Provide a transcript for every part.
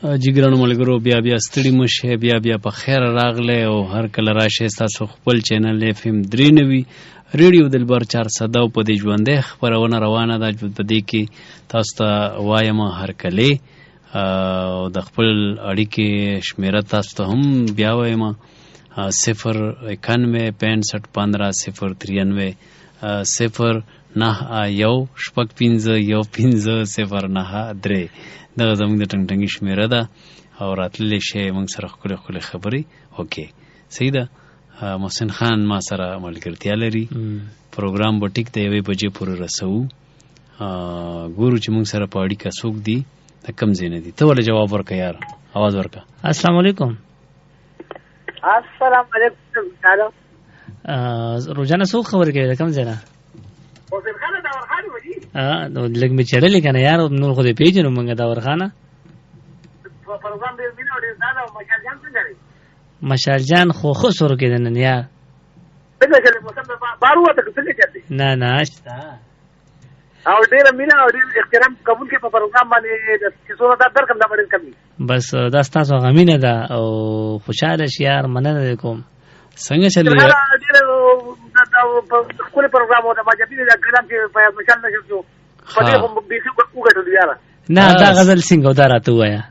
جګرانو ملګرو بیا ستړي مشه بیا په خیر راغله او هر کله راشه تاسو خپل چینل اف ام 93 ریډیو دلبر 400 په دې ژوندې خبرونه روانه ده په دې کې تاسو ته وایم هر کله د خپل اړیکې شمیره تاسو ته هم بیا وایم 0911575015093 دغه زموږ د ټنګ شمیره ده او راتللی شی موږ سره ښکلې خبرې اوکې صحیح ده. محسن خان ما سره ملګرتیا لري پروګرام به ټیک د 1 بجې پورې رسوو ګورو چې موږ سره په اړیکه څوک دي د کوم ځای نه دي. ته ولې جواب ورکړه یار आवाज ورکړه. السلام علیکم. السلام علیکم. روزانه څوک خبرې کوي د کوم ځای نه؟ محسن خان داور خان وځي نو لږ مې چړلې کنه یار نور خو دې پیژنو موږ داور خانه پروګرام دې مینه ډیر زړه او مشال جان څنګه لري؟ مشال جان خو سره کې نن یار څنګه چې موسم بارو ته څنګه چلتي نه اشتا او ډیر مینه او ډیر احترام قبول کې په پروګرام باندې چې څو دا درکم دا ډیر کمی بس دا ستاسو غمینه ده او خوشاله شي یار مننه کوم. څنګه چلې ډیر خپل پروګرام او د ماجبین د کلام کې په مشال نشو په دې هم به څه وګټل یار نه دا غزل څنګه دا راته وایا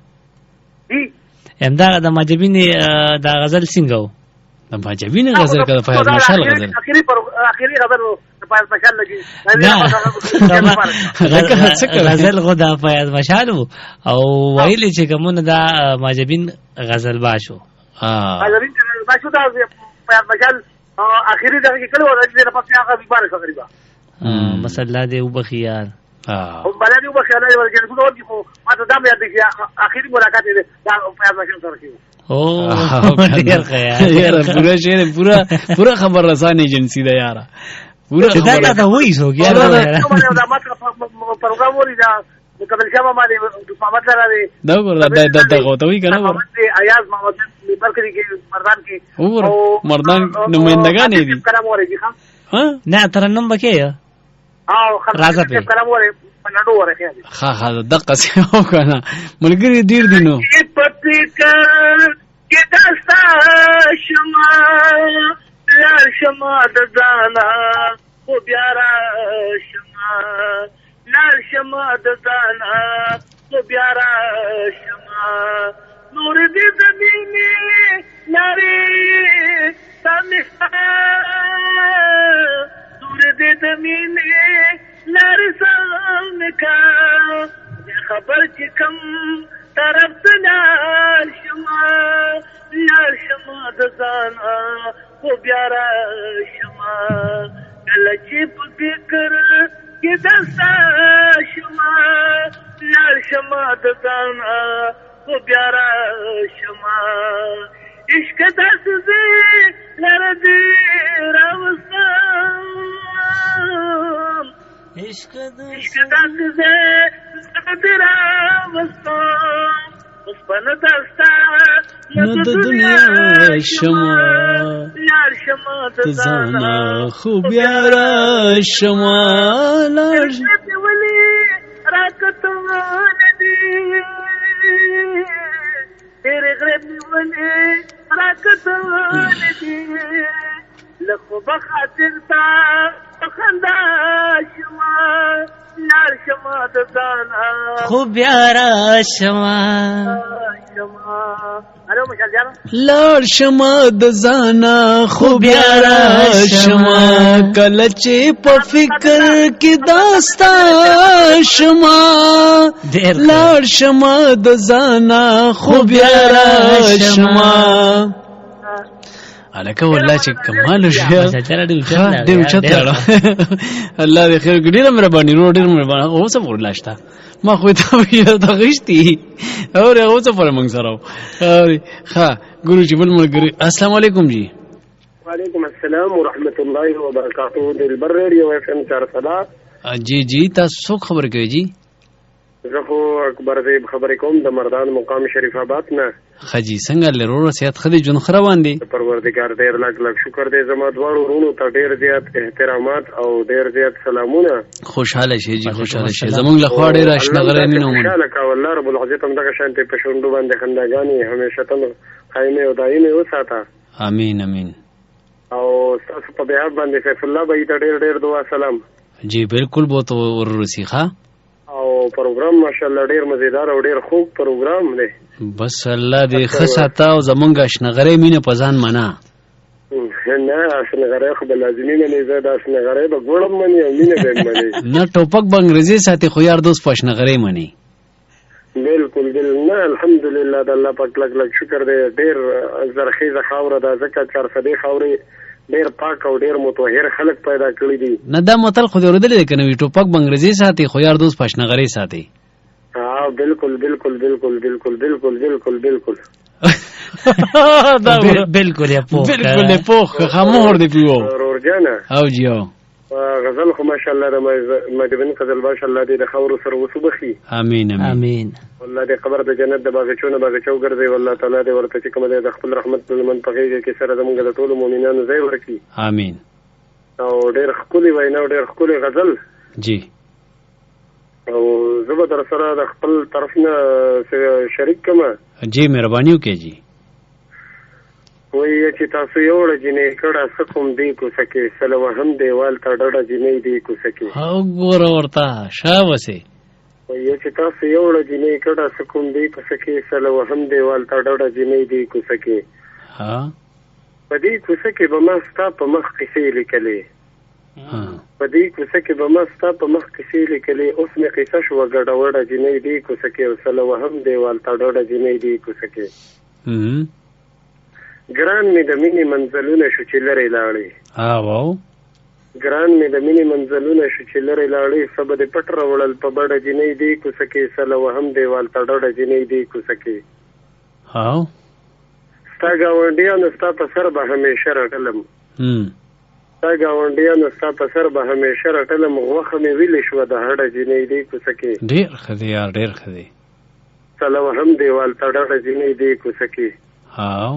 دا د ماجبین دا غزل څنګه د ماجبین غزل کده په مشال غزل اخیری غزل په مشال لګي غزل خو دا په مشال او ویل چې کومه دا ماجبین غزل باشو غزلین باشو دا په مشال اخیری دغه کې کله ورته نه پاتې هغه بیمار شو غریبا مسله دې وبخیار او بلدي وبخیار نه ورګل څو ورته خو ما ته دا مې یاد کړی اخیری ملاقات دې دا په مشال سره کیو او ډیر خیر یار پورا شعر پورا خبر رسانی ایجنسی ده یار پورا خبر دا وایي سو یار دا ما پروګرام وري دا مکمل شابه باندې محمد سره دی دا ګور دا غوتوي کنه ور ایاز محمد برکری کې مردان کې او مردان نمائندگان دي کلام وري دي ها نه ترنم بکې او راځه په کلام وري پناډو وري ها دقه څه وکنه ملګری ډیر دینو پتی کې دستا شما لار شما د ځانا او بیا را شما لار شما د ځانا او بیا را شما نور دې زمینه لاري سمستا نور دې زمینه لاري سمکا خبر چې کم طرف لار شما د ځانا خو بیا را شما کله چې په فکر کې دستا شما لار شما د ځانا خو بیا را شما عشق داسې دی لره دې راوستم عشق داسې دی لره دې راوستم اوس په نه دستا نو د دنیا شما لار شما د ځانا خو بیا را شما لار ولی راکته ندی تیرے غریب ولی راکته ندی لکه بخاطر تا خندا شما لار شما د ځانا خو بیا را شما الو مشال جان لار شما د ځانا خو بیا را شما کله چې په فکر کې داستا شما لار شما د ځانا خو بیا را شما الکه والله چې کمال شي ډېر اوچت لاړه الله دې خیر کړي ډېر مهرباني رو ډېر مهرباني او څه ورلاشتا ما خو ته ویل ته غشتي او هغه څه پر موږ سره ها ګورو چې بل ملګری السلام علیکم جی وعلیکم السلام ورحمۃ اللہ وبرکاتہ دلبر ریڈیو اف ام 400 جی تاسو خبر کوي جی زه خو اکبر صاحب خبرې کوم د مردان مقام شریف آباد نه. خجی څنګه لرور صحت خدي جون خره باندې پروردګار ډېر لږ شکر دې زما دواړو ورونو ته ډېر زیات احترامات او ډېر زیات سلامونه. خوشاله شي جی خوشاله شي زمونږ له خوا ډېر آشنا غره مينو خوشاله کا والله رب العزت هم دغه شانته په شوندو باندې خنداګانی همیشه تم قائمه او دایمه وساته. امين امين. او تاسو په بیا باندې سیف الله به ته ډېر دعا سلام. جی بالکل بہت ورسی ښا او پروګرام ماشاءالله ډېر مزیدار او ډېر خوب پروګرام دی. بس الله دې خساته او زمونږ آشنا غره مینه پزان منا نه آشنا غره خو به لازمي نه زه د آشنا غره به ګورم منی او مینه به منی نه ټوپک بنګریزي ساتي خو یار دوست پښنا غره منی. بالکل نه الحمدلله د الله پاک لږ شکر دی. ډېر زرخیزه خاوره ده ځکه چارفدې خاورې ډېر پاک او ډېر متطهر خلک پیدا کړی دي. نه دا متل خو دې اورېدلې ده که نه وي ټوپک بنګریزي ساتي خو یار دوست پښنا غره ساتي. بالکل بالکل بالکل بالکل بالکل بالکل بالکل بالکل یا پوخ بالکل یا پوخ خامور دی پیو ورجانا او جیو غزل خو ماشاءالله د مدبن غزل ماشاءالله دې د خاور سره وسوبخي. امين امين. والله دې خبر د جنت د باغچونه باغچو ګرځي. والله تعالی دې ورته چې کوم دې د خپل رحمت لمن پغېږي کې سره زموږ د ټولو مؤمنانو ځای ورکړي. امين. او ډېر ښکلي وینا او ډېر ښکلي غزل جی. او زه به در سره د خپل طرف نه شریک کما. جی مهرباني وکړئ جی. وایي چې تاسو یو ورځ جنې کړه سکم دی کو سکے سلو هم دیوال ته ډډه جنې دی کو سکے. او ګور ورته شابسه. وایي چې تاسو یو ورځ جنې کړه سکم دی کو سکے سلو هم دیوال ته ډډه جنې دی کو سکے. ها پدې کو سکے به ما ستا په مخ کیسې لیکلې. پدې کو سکے به ما ستا په مخ کیسې لیکلې. اوس مې قصه شو ګډه وډه جنې دی کو سکے او سلو هم دیوال ته ډډه جنې دی کو سکے. ګران مې د مینې منزلونه شو چې لرې لاړې. واو ګران مې د مینې منزلونه شو چې لرې لاړې. سبا دې پټ راوړل په بډه جنې دی کو سکے سلو هم دیوال ته ډډه جنې دی کو سکے. هاو ستا ګاونډیانو ستا په سر به همیشه رټلم. ستا ګاونډیانو ستا په سر به همیشه رټلم. غوښه مې ویلې شوه د هډه جنې دی کو سکے. ډېر ښه دی یار ډېر ښه دی. سلو هم دیوال ته ډډه جنې دی کو سکے. هاو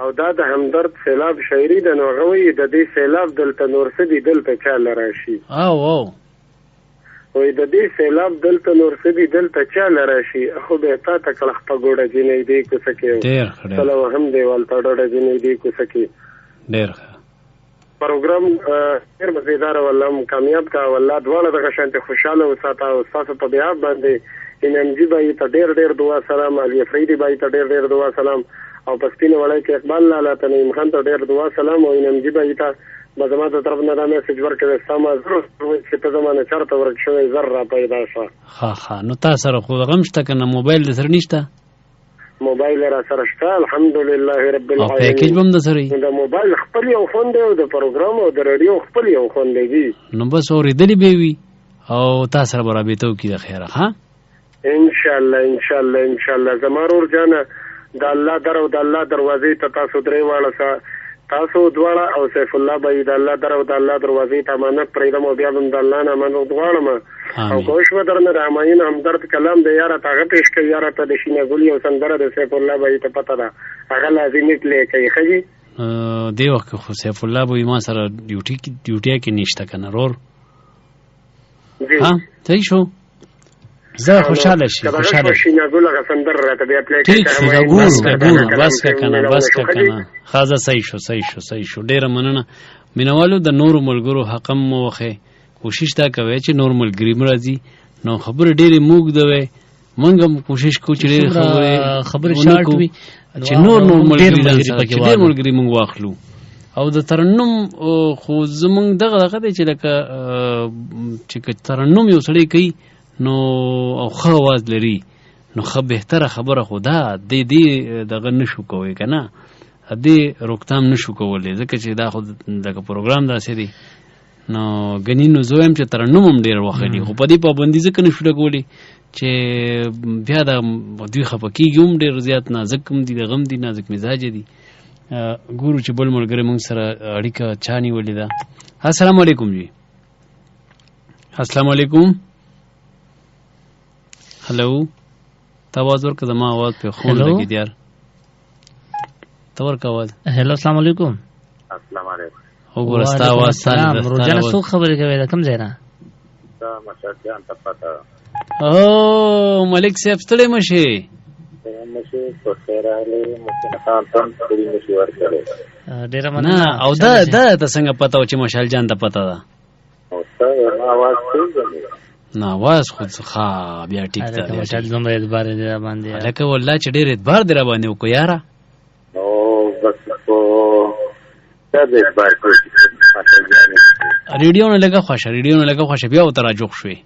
او دا د همدرد سیلاب شاعري د نوغوي د دې سیلاب دلته نور سدي دلته چاله راشي. او وای د دې سیلاب دلته نور سدي دلته چاله راشي. خو به تا ته کلخ په ګوډه جنې دی کو سکے. ډېر ښه سلو هم دیوال ته ډډه جنې دی کو سکے. ډېر ښه پروګرام ډېر مزیدار والله کامیاب کا. والله دواړه دغه شانته خوشاله وساته او تاسو په بیا باندې انمجی بای ته ډېر دعا سلام. علي فریدي بای ته ډېر دعا سلام. او پسپینه وړای کې اقبال لاله ته نیم خان ته ډېر دعا سلام. او انمجی بای ته بزما ته طرف نه دا میسج ورکړی سم ضرورت چې ته زمانه چرته ورک شوی زر را پیدا شو. ها نو تاسو سره خو غم شته کنه موبایل د سره نشته. موبایل را سره شته الحمدلله رب العالمین. او پیکیج بم د سره د موبایل خپل یو فون دی او د پروګرام او د رادیو خپل یو فون دی. نو بس اورېدلې به وي او تاسو سره برابرته کی د خیره. ها ان شاء الله زمارور جانا د الله درو د الله دروازې ته تاسو درې واړه تاسو دواړه او سیف الله بای د الله درو د الله دروازې ته امانت پرېدم او بیا د الله نه امانت غواړم. او کوښښ ودرنه د همایون همدرد کلام د یاره تاغه پیش کوي. یاره ته د شینه ګولي او سندره د سیف الله بای ته پته ده هغه لازمي پلی کوي. خجی دی وخت خو سیف الله بای ما سره ډیوټي کې نشته کنه رور. ها صحیح شو. زه خوشاله شي شینه ګوله سندر راته بیا پلی کوي. بس کنه خازه صحیح شو ډیره مننه. مینوالو د نورو ملګرو حقم مو وخه کوشش دا کوي چې نور ملګری مرضی نو خبره ډیره موږ دوی مونږ هم کوشش کوو چې ډیره خبره شارټ وي چې نور ملګری مونږ واخلو. او د ترنم خو زمونږ دغه دی چې لکه چې ترنم یو سړی کوي نو او خو आवाज لري نو خو بهتره خبره خدا دې دغه نشو کوي کنه دې روکتام نشو کولای ځکه چې دا خو دغه پروګرام داسې دی. نو غنی نو زویم چې ترنم هم ډیر وخت دی خو په دې پابندي ځکه نشو لګولې چې بیا دا دوی خپکیږي هم ډیر زیات نازک هم دي غم دي نازک مزاج دي. ګورو چې بل ملګری موږ سره اړیکه چانی ولې ده. السلام علیکم جی. السلام علیکم. هلو ته आवाज ورکړه زما आवाज په خون لګي یار ته ورکړه आवाज. هلو السلام علیکم. السلام علیکم. وګوره ستا आवाज سلام روزانه څوک خبرې کوي دا کوم ځای نه؟ دا مشر جان ته پته. او ملک صاحب ستړی مشي. مشي په خیر علي ممکن خان تم ستړي مشي ورکړي. ډیره مننه. او دا څنګه پته و چې مشال جان ته پته ده؟ او ته आवाज څنګه؟ نه आवाज خود ښه بیا ټیک ده. مشال زموږ اعتبار دی را باندې. لکه والله چې ډېر اعتبار دی را باندې وکړو یاره. او بس په دې اعتبار کوي. ریډیو نه لګه خوښه بیا وته راجوخ شوې.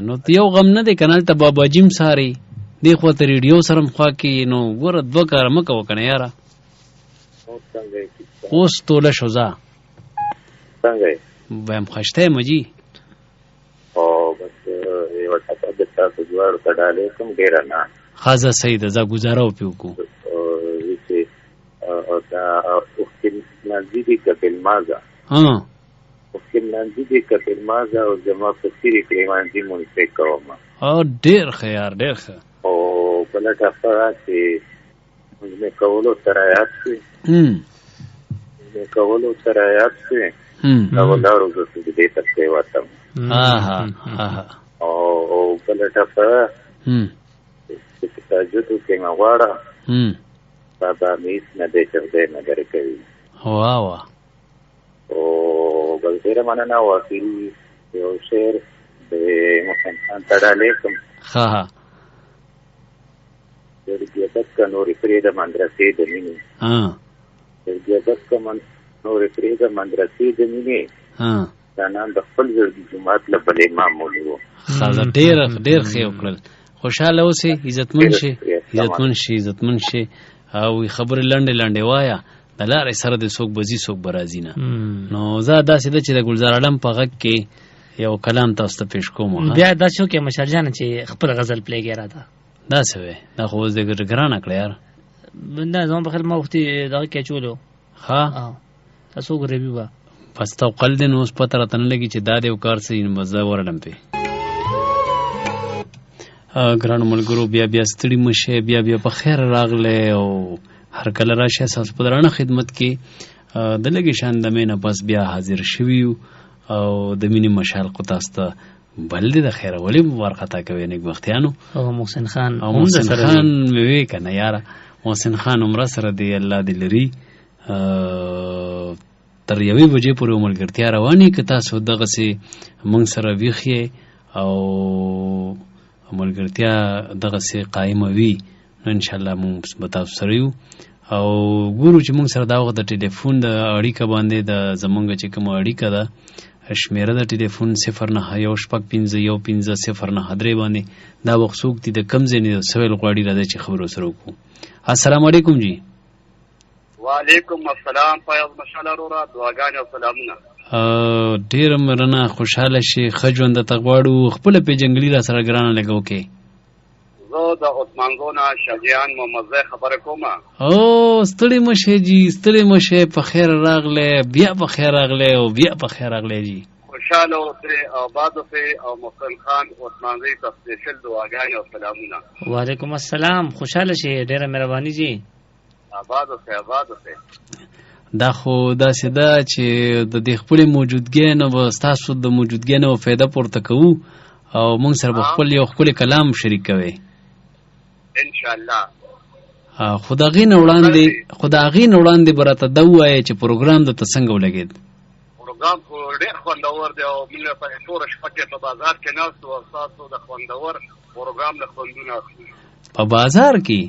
نو یو غم نه دی کنال ته بابا جیم ساري دی خو ته ریډیو سره مخوا کې نو ګوره دوه کار مکه وکنه یاره. اوس توله شو ځه څنګه وایم خوشته مجي. او بس یو ټاکه د تاسو جوړ کډاله کوم ډیر نه خازه سید ز گزارو پیو کو او دا وختي نزيدي کپل مازه وختي نزيدي کپل مازه او زما په سری کریمان دي مونږ کوم. او ډیر خیر ډیر ښه. او بلټه فراسي موږ کولو ترایات شي کولو ترایات شي او لارو زه دې ته څه واتم. او بلټه فرا چې تاسو کې مغواړه بابا میس نه دې چې دې نه غره کوي. واه او بل ډیر مننه واقعي یو شعر د محمد خان تړاله کوم. ها درګه تک نورې فريده مدرسې د مینې. درګه تک نورې فريده مدرسې د مینې. دا نن د خپل جماعت له بل امام مولوي. خازه ډیر ښه وکړل. خوشاله اوسې عزتمن شي او خبر لنډه وایا د لارې سره د څوک بزي څوک برازي نه. نو زه داسې ده چې د ګلزار علم په غږ کې یو کلام تاسو ته پیش کوم. بیا دا څوک یې مشال جان چې خپل غزل پلی ګره ده دا څه وي دا خو اوس د ګرانه کړه یار. نه زما په خپل ما وختي دغه کې چولو. ها تاسو ګرېبي وا پس تو قل دین اوس پته راته نه لګي چې دا د کار سي مزه ورلم په ګرانو ملګرو. بیا ستړي مشه بیا په خیر راغله او هر کله راشه اساس په درانه خدمت کې د لګي شان د مینه بس بیا حاضر شویو او د مینې مشال کو تاسو ته بل د خیر ولی ورختا کوي نیک وختیانو. او محسن خان وی کنه یاره محسن خان عمر سره دی الله دې لري تر یوې بجې پورې ملګرتیا رواني که تاسو دغه سي مونږ سره ویخی او ملګرتیا دغه سي قائمه وي نو ان شاء الله مونږ به تاسو سره یو او ګورو چې مونږ سره دا وخت د ټلیفون د اړیکه باندې د زمونږ چې کوم اړیکه ده شمیره د ټلیفون 091515019 باندې دا وخت دي د کم ځای نه سوال غواړي راځي چې خبرو سره وکړو. السلام علیکم جی. وعلیکم السلام فیض مشال اورا دعاګانې او سلامونه. ډیر مرنه خوشاله شي خجوند ته غواړو خپل پیجنګلی را سره ګرانه لګو کې. زه د عثمان زونه شجیان محمد خبره کوم. او ستړي مشه جی ستړي مشه په خیر راغله بیا په خیر راغله او بیا په خیر راغله جی. خوشاله اوسه او باد اوسه او محسن خان عثمان زی ته سپیشل دعاګانې او سلامونه. وعلیکم السلام خوشاله شي ډیره مهرباني جی. آباد اوسه دا خو داسې ده چې د دې خپل موجودګۍ نه به ستاسو د موجودګۍ نه فایده پورته کوو او موږ سره به خپل یو خپل کلام شریک کوي ان شاء الله. خو د هغې نه وړاندې به راته دا ووایه چې پروګرام درته څنګه ولګېد؟ پروګرام خو ډېر خوندور دی او موږ په ټوله شپه کې په بازار کې ناست وو او ستاسو د خوندور پروګرام له خوندونه اخلو. په بازار کې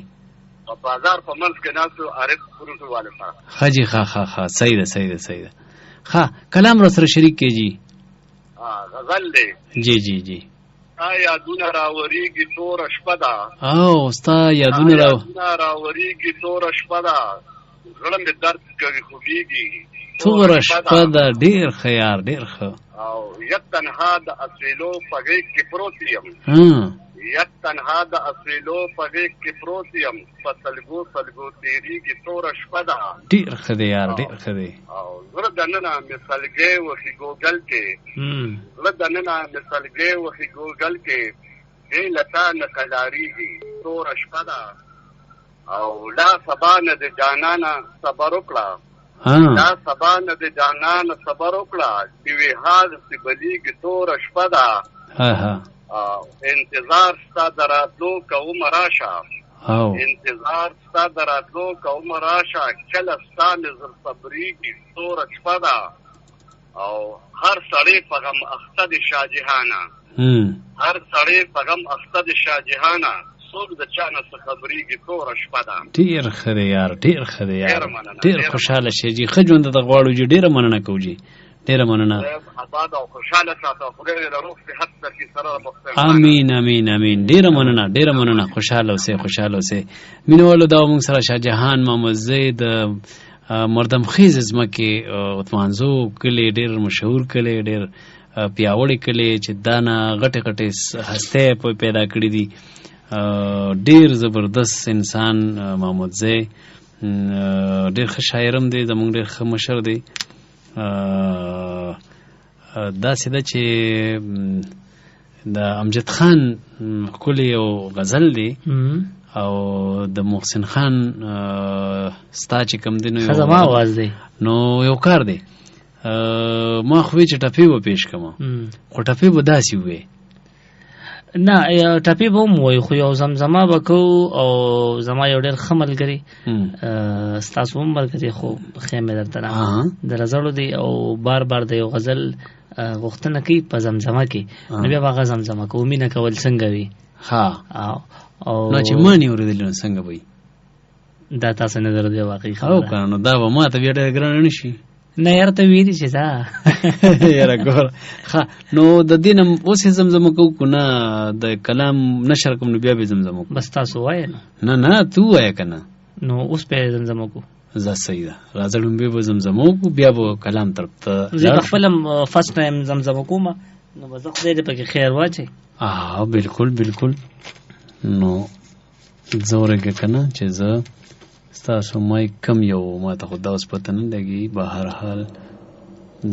په بازار په منځ کې ناست وو عارف پروتو والے سره. ښه جي ښه صحیح ده ښه کلام را سره شریک کیږي. غزل دی جی یادونه راوریږي توره شپه ده. او ستا یادونه راوریږي توره شپه ده زړه مې درد کوي خوږیږي توره شپه ده، ډېر ښه یار، ډېر ښه. او یک تنها د اصیلو په غېږ کې پروت یم، یک تنها د اصیلو په غېږ کې پروت یم، په سلګو سلګو تېرېږي توره شپه ده. ډېر ښه دی یار، ډېر ښه دی. او زړه دننه مې سلګۍ وښي ګوګل کې، زړه دننه مې سلګۍ وښي ګوګل کې، دی له تا نه کلاریږي توره شپه ده. او لا سبا نه د جانانه صبر وکړه، لا سبا نه د جانانه صبر وکړه، چې وې هغسې بلیږي توره شپه ده. انتظار ستا د راتلو کومه راشه، انتظار ستا د راتلو کومه راشه، کله ستا مې زر صبرېږي توره شپه ده. او هر سړی په غم اخته د شاهجهانه، هر سړی په غم اخته د شاهجهانه، څوک د چا نه څه خبرېږي توره شپه ده. ډېر ښه دی یار، ډېر ښه دی یار، ډېر خوشحاله شې جي. ښه ژوند ته غواړو جي. ډېره مننه کوو جي، ډېره مننه. آباد او خوشحاله ساته، خدای دې د روغ صحت درکړي سره. امین امین امین. ډېره مننه، ډېره مننه. خوشحاله اوسئ، خوشحاله اوسئ. مینوالو دا موږ سره شاهجهان محمد زی د مردم خیز ځمکې عثمانزو کلی، ډېر مشهور کلی، ډېر پیاوړی کلی چې دا نه غټې غټې هستۍ پیدا کړي دي. ډېر زبردست انسان محمد زی، ډېر ښه شاعرم دی، زموږ ډېر ښه مشر دی. داسې ده چې د امجد خان ښکلی یو غزل دی، او د محسن خان ستا چې کوم دی نو زما آواز دی، نو یو کار دی. ما خو وی چې ټپې به پیش کړم، خو ټپې به داسې ووې نه، ټپې به هم ووایو، خو یو زمزمه به کوو. او زما یو ډېر ښه ملګري، ستاسو هم ملګري، خو ښه مې درته نه د رزړو دی، او بار بار د یو غزل غوښتنه کوي په زمزمه کې، نو بیا به هغه زمزمه کوو. مینه کول څنګه وي؟ او نو چې ما نه اورېدلې نو څنګه به وي؟ دا تاسو نظر دی واقعي خبره. نو دا به ما ته بیا ډېره ګرانه نه شي. نه یاره ته ویلي چې دا یاره ګوره. نو د دې نه اوس یې زمزمه کوو که نه د کلام نشر کوم نو بیا به زمزمه کوو؟ بس تاسو وایه نه نه تو وایه که نه. نو اوس بیا زمزمه کوو. زه صحیح ده، راځه لومبې به زمزمه وکړو، بیا به کلام طرف ته زه په خپله فرسټ ټایم زمزمه کوم، نو به زه خدای دې پکې خیر واچوي. بالکل بالکل. نو زه ورګه که نه چې زه ستاسو مایک کم یو، ما ته خو دا اوس پته نه لګي. به هر حال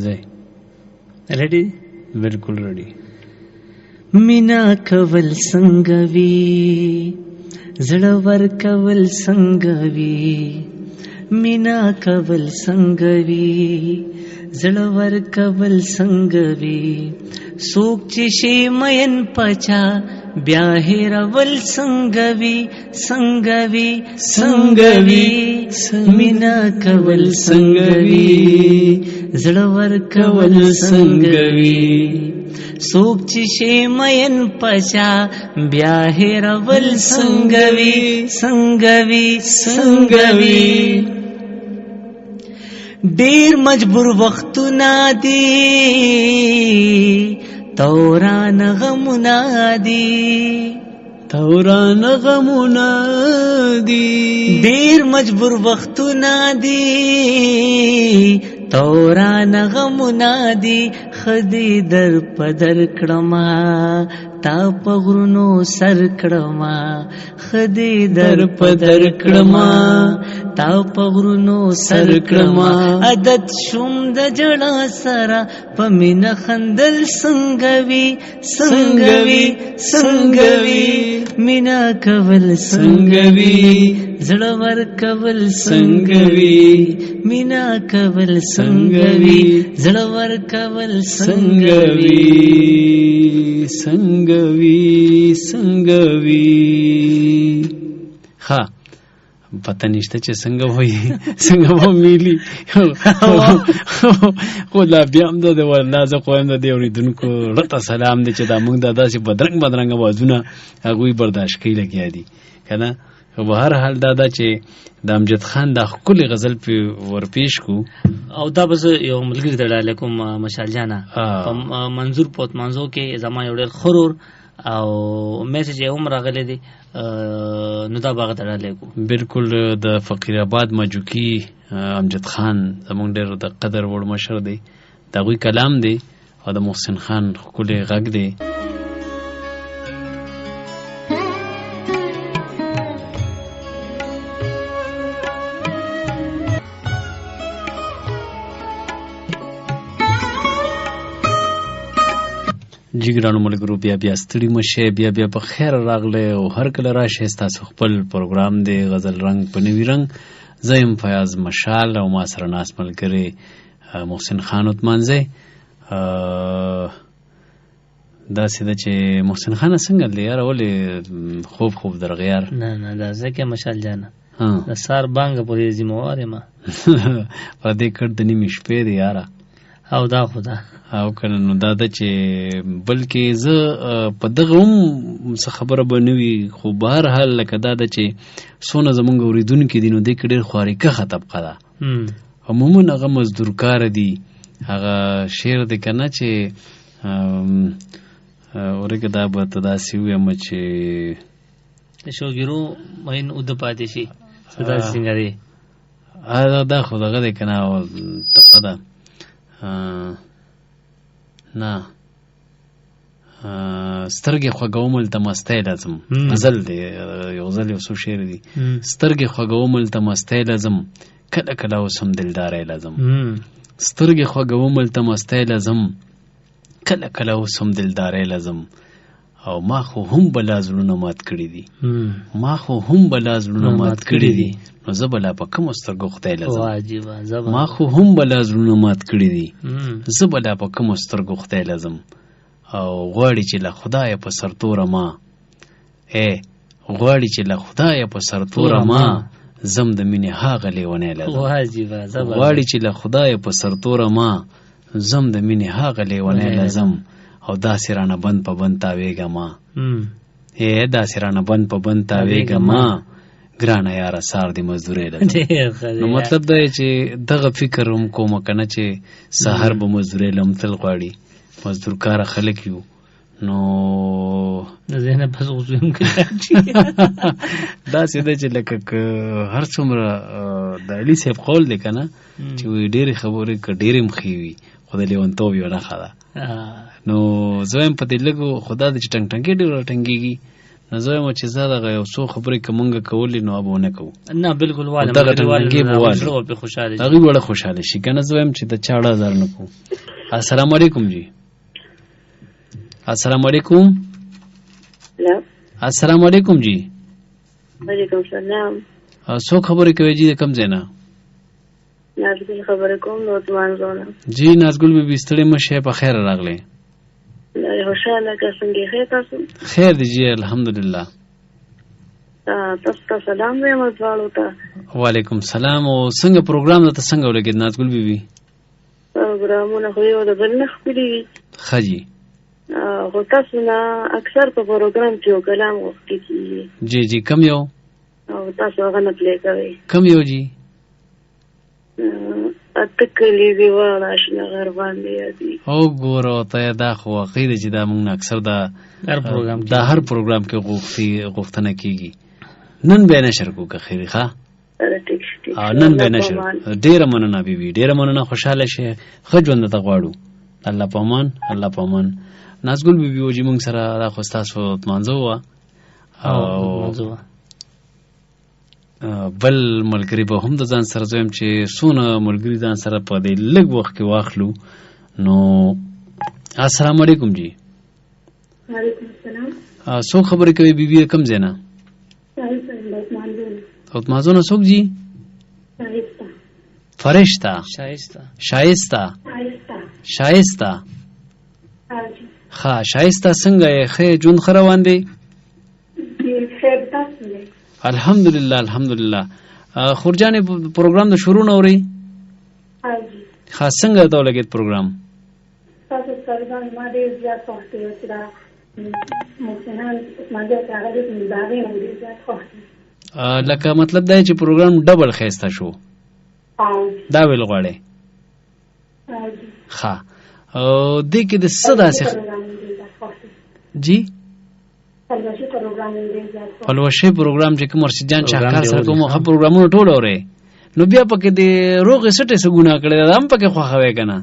ځئ. ریډي؟ بالکل ریډي. مینا کول څنګه وي، زړه ورکول څنګه وي، مینا کول څنګه وي، زړه ورکول څنګه وي، څوک چې شي مین پچا بیا هېرول څنګه وي، څنګه وي څنګه وي، مینا کول څنګه وي، زړه ورکول څنګه وي، څوک چې شي مین پچا بیا هېرول څنګه وي، څنګه وي څنګه وي. ډېر مجبور وختونه دي، توران غمونه دي، توران غمونه دي، ډېر مجبور وختونه دي، توران غمونه دي، خدي در پدر کړما تا په غرونو سر کړما، خدي در پدر کړما تا په غرونو سر کړما، عادت شوم د جړا سره په مینا خندل څنګه وي، څنګه وي څنګه وي، مینا کول څنګه وي، زړه ورکول څنګه وي، مینا کول څنګه وي، زړه ورکول څنګه وي، څنګه وي څنګه وي. ها پته نشته چې څنګه وایي، څنګه به میلي، خو لا بیا هم د والله زه خو هم د دې اورېدونکو رته سلام دی چې دا موږ دا داسې بدرنګ بدرنګ اوازونه هغوی برداشت کوي لګیا دي که نه. خو به هر حال دا ده چې د امجد خان دا ښکلې غزل پې ورپېش کړو. او دا به زه یو ملګري ته ډالۍ کوم مشال جانه، په منظور پوتمانزو کې زما یو ډېر خرور او میسج یې هم راغلی دی، نو دا به هغه ته ډالۍ کوو. بالکل د فقیر آباد مجوکي امجد خان زمونږ ډېر د قدر وړ مشر دی، د هغوی کلام دی او د محسن خان ښکلی غږ دی. جګرانو ملګرو بیا بیا ستړي مشه، بیا په خیر راغلی او هر کله راشئ. ستاسو خپل پروګرام دی غزل رنګ په نوي رنګ. زه یم فیاض مشال او ما سره ناست ملګری محسن خان عثمانزی. داسې ده چې محسن خانه څنګه دی یاره، ولې خوب درغی یار؟ نه دا ځکه مشال جانه د سار بانګه پورې ذموار یم په دې کړ د نیمې شپې دی یاره. او دا خدا او کنه نو دا ده چې بلکې زه په دغه هم څه خبره به نه وي، خو به هر حال لکه دا ده چې څونه زمونږ اورېدونکي دي نو دې کې ډېر خوارېکښه طبقه ده، عموما هغه مزدور کاره دي. هغه شعر دی که نه چې ورکه دا به ته داسې ووایم چې د شوګیرو مین اوده پاتې شي داسې څنګه دی. دا خو دغه دی که نه ټپه ده. نه سترګې خوږوم هلته مستی لازم، غزل دی، یو غزل یو څو شعر دي. سترګې خوږوم هلته مستی لازم، کله کله اوس هم دلداری لازم. سترګې خوږوم هلته مستی لازم، کله کله اوس هم دلداری لازم. او ما خو هم بلا زړونه مات کړي دي، ما خو هم بلا زړونه مات کړي دي، نو زه بلا په کومو سترګو خدای لازم. ما خو هم بلا زړونه مات کړي دي، زه بلا په کومو سترګو خدای لازم. او غواړي چې له خدایه په سرتوره ما، غواړي چې له خدایه په سرتوره ما، زم د مینې هاغه لیونی لازم. غواړي چې له خدایه په سرتوره ما، زم د مینې هاغه لیونی لازم. او داسې رانه بند په بند تاویږه ما، داسې رانه بند په بند تاویږه ما، ګرانه یاره سار دی مزدورۍ لازم. نو مطلب دا چې دغه فکر هم کومه که نه چې سهار به مزدورۍ لم تل غواړي، مزدور کاره خلک یو. نو ذهنه بس اوسویم داسې ده چې لکه هر څومره د علي صاحب قول دی که نه چې ډېرې خبرې که ډېرې هم ښې وي خو د لیونتوب یوه نښه ده. نو زه وایم په دې لږو خدا د چې ټنګ ډېر راټنګېږي، نو زه وایم چې زه دغه یو څو خبرې که مونږ کولې نو به ونه کوو. نه بالکل وایم دغه ټنګې به والو هغوی به خوشحاله شي که نه. زه وایم چې د چا اړه ازار نه کوو. السلام علیکم جی. السلام علیکم. السلام علیکم جی. وعلیکم السلام. څوک خبرې کوي جی د کوم ځای نه؟ نازګل خبرې کوم د عثمان زونه. جی نازګل بیبي ستړې مه شئ، په خیر راغلی. خوشحاله که څنګه ښه تاسو؟ خیر دی جی الحمدلله. تاسو ته سلام وایم دواړو ته. وعلیکم سلام. او څنګه پروګرام درته څنګه ولګېد نازګل بیبي؟ پروګرامونه خو یو د بل نه ښکلي وي. ښه جي. خو تاسو نه اکثر په پروګرام کې یو کلام غوښتل کېږي. جی جی کوم یو؟ او تاسو هغه نه پلی کوئ. کوم یو جی؟ اتکلی دی واړه اشنا غر باندې یادي. او ګوره ته دا خو واقعي ده چې دا موږ اکثر دا هر پروګرام کې غوښتنه کېږي. نن بیا نشر کوو که خیري ښه؟ نن بیا نشر. ډېره مننه بیبي، ډېره مننه. خوشحاله شئ، ښه ژوند ته غواړو. الله په امان، الله په امان. نازګل بیبي و چې موږ سره دا خو ستاسو مانځه وه او بل ملګري به هم د ځان سره زویم چې څونه ملګري ځان سره په دې لږ وخت کې واخلو. نو السلام علیکم جی. وعلیکم السلام. څوک خبرې کوي بیبي د کوم ځای نه؟ عثمانزونه. څوک جی؟ فرشته. شایسته. ښه شایسته څنګه یې؟ ښه ژوند ښه روان دی؟ الحمدلله الحمدلله. خورجانې پروګرام د شروع نه اورئ؟ ښه څنګه ته ولګېد پروګرام؟ لکه مطلب دا چې پروګرام ډبل ښایسته شو، دا ویل غواړئ؟ ښه دې کې د څه داسې جی پلوشي پروګرام چې کوم مرشد جان شاهکار سره کوم ښه پروګرامونه ټول اورئ؟ نو بیا پکې د روغې سټې څه ګناه کړې ده هم پکې خوښوې که نه.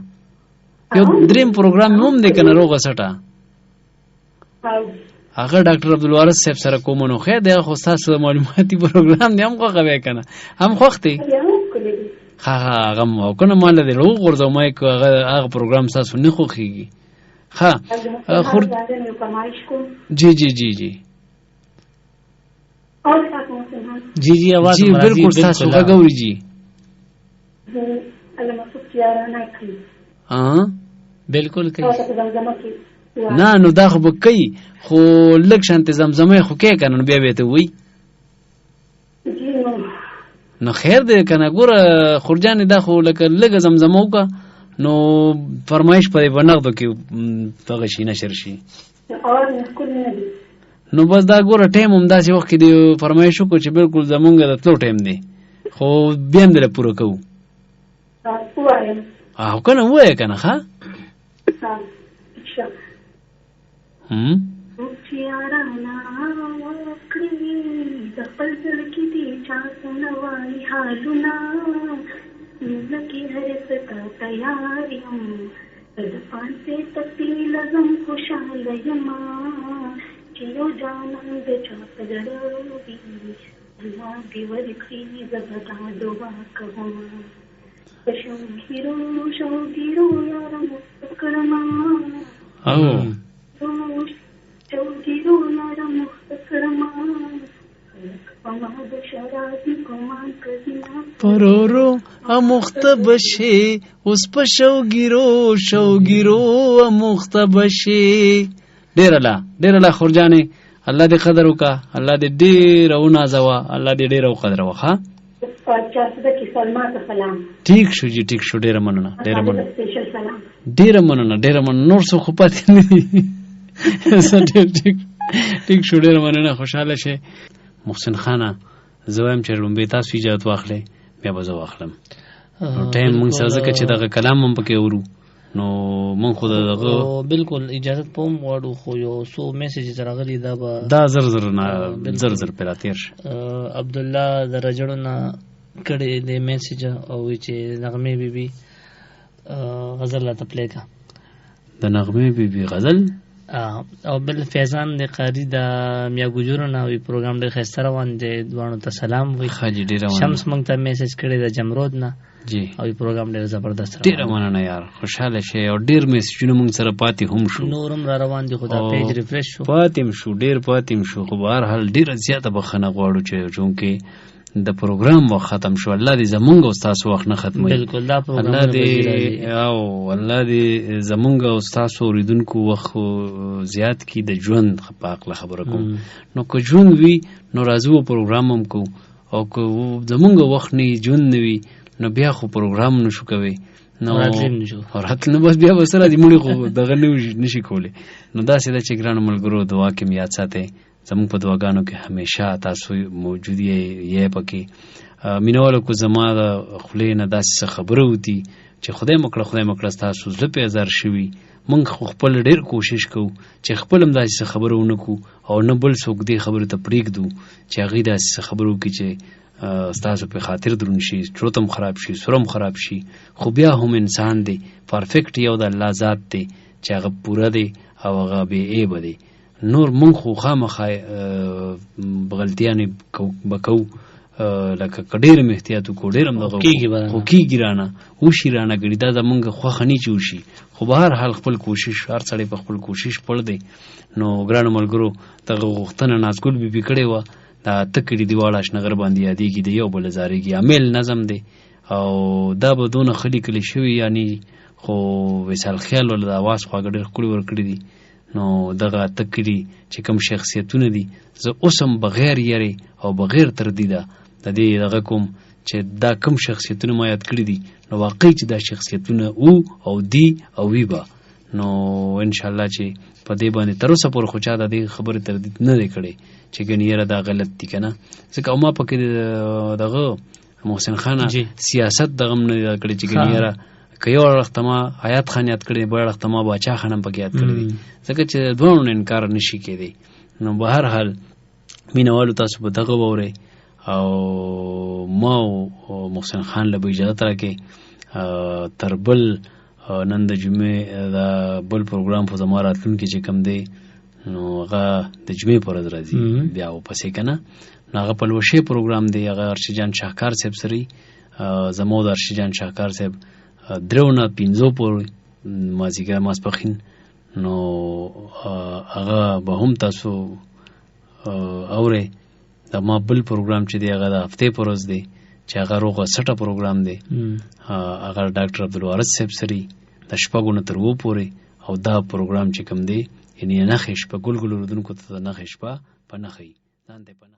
یو دریم پروګرام هم دی که نه روغه سټه هغه ډاکټر عبدالوارث صاحب سره کوم نو خیر دی خو ستاسو معلوماتي پروګرام دی هم خوښوې که نه هم خوښ دی هغه هم او که نه ماله دی روغ غورځوم که هغه پروګرام ستاسو نه خوښېږي. ها جی جی جی جی جی جی आवाज جی بالکل تاسو غوړي جی بالکل کوي نه نو دا خو به کوي خو لږ شانتې زمزمه خو کوي که نه بیا به ته وایي نو خیر دی که نه ګوره خورجانې دا خو لکه لږه زمزمه وکړه نو فرمایش په دې په نغدو کې دغه شي نشر شي نو بس دا ګوره ټایم هم داسې وخت کې دی فرمایش وکړو چې بالکل زمونږ د تلو ټایم دی خو بیا هم دله پوره کوو او که نه ووایه که نه ښه چیو جانم د چاپ جړوي الله دی ورکړي زبدا دعا کوم شو ګیرو یار مستقرما او شو ګیرو یار مستقرما پما د شرابي کومان کزینا پرورو امختبشي اوس په شوګیرو امختبشي ډیر لا خورجانې الله دې قدر وکا الله دې ډیر او نازوا الله دې ډیر او قدر وکا ٹھیک شو جی ٹھیک شو ډیر مننه نور څه خو پاتې نه دي ټیک شو ډیر مننه خوشاله شه محسن خانه زویم چې لومبې تاسو اجازه واخلې بیا به زه واخلم ټایم موږ سره ځکه چې دغه کلام هم پکې ورو نو مونږ خو دغه بالکل اجازه پوم غواړو خو یو څو میسیجز راغلي دا زر پیرا تیر شه عبد الله د رجړو نه کړي د میسیج او چې نغمه بیبي غزل لا تپلیکا د نغمه بیبي غزل او بل فیضان د قاری د میا ګجورو نه وی پروګرام ډېر خسته روان دی دوانو ته سلام وی خاجي ډیر شمس مونږ ته میسیج کړي د جمرود نه جی او پروګرام ډېر زبردست ډیر مننه یار خوشاله شه او ډیر میسیجونه مونږ سره پاتې هم شو نورم را روان دي خدا پیج ریفریش شو پاتې شو خو بهر حال ډیر زیاته بخنه غواړو چې چونکه د پروګرام وخت ختم شو الله دې زمونږ او تاسو وخت نه ختموي بالکل دا پروګرام الله دې زمونږ او تاسو اوریدونکو وخت زیات کی د ژوند په اړه خبره کوم نو که ژوند وي نو راځو پروګرام هم کو او که زمونږ وخت نه ژوند نه وي نو بیا خو پروګرام نشو کوي نو راتل نو بس بیا وسره دې مړي خو دغه نشي کولی نو دا سیده چې ګرانو ملګرو دعا کې یاد ساتئ زموږ په دعاګانو کې همیشه تاسو موجود یې پکې مینوالو کو زما د خولې نه داسې خبره وتی چې خدای مکړه تاسو زړه په ازار شوي مونږ خپل ډېر کوشش کوو چې خپل هم داسې خبره ونه کو او نه بل څوک دې خبره ته پرېږدو چې هغې داسې خبره وکړي چې ستاسو په خاطر دروند شي چوتم خراب شي سرم خراب شي خو بیا هم انسان دی پرفیکټ یو د الله ذات دی چې هغه پوره دی او هغه بې عیبه دی نور مونږ خو خامخا غلطیانې بکو لکه ډېر م احتیاط وکړو ډېر هم دغه خو کېږي رانه وشي رانه ګړي دا زمونږ خوښه نه چې وشي خو به هر حال خپل کوشش هر سړی په خپل کوشش پړ دی نو ګرانو ملګرو دغه غوښتنه نازګل بیبي کړې وه دا تکړې دیواله اشنغر باندې یادېږي د یو بل زارېږي امیل نظم دی او دا به دونه ښه لیکلی شوي یعنی خو وصال خیال ول د اواز خواږه ډېر ښکلي ورکړي دي نو دغه تکړې چې کوم شخصیتونه دي زه اوس هم بغیر یارې او بغیر تردیده د دې دغه کوم چې دا کوم شخصیتونه ما یاد کړي دي نو واقعي چې دا شخصیتونه او دی او وی به نو انشاءالله چې په دې باندې تر اوسه پورې خو چا د دې خبرې تردید نه دی کړی چې ګنې یاره دا غلط دي که نه ځکه او ما پکې دغه محسن خانه سیاست دغه هم نه دی یاد کړی چې ګنې یاره که یو اړخ ته ما حیات خان یاد کړی بل اړخ ته ما باچا خان هم پکې یاد کړی دي ځکه چې دواړو نه انکار نشي کېدی نو به هر حال مینهوالو تاسو به دغه واورئ او ما او محسن خان له اجازه راکې تر بل نن د جمعې دا بل پروګرام په زما راتلونکي چې کم دی نو هغه د جمعې پر ورځ راځي بیا ورپسې که نه نو هغه پلوشې پروګرام دی. هغه ارشدجان شاهکار صاحب سره زما د ارشدجان شاهکار صاحب 3 نه 5 پورې مازدیګر ماسپښین نو هغه به هم تاسو اورئ. دا ما بل پروګرام چې دی هغه د هفتې پر ورځ دی چې هغه روغه سټه پروګرام دی. هغه ډاکټر عبدالوارث صاحب سره د 6 نه تر 7 پورې او دا پروګرام چې کوم دی یعنی نخې شپه ګل ګل اردوونکو ته نخې شپه په نخې ځان ته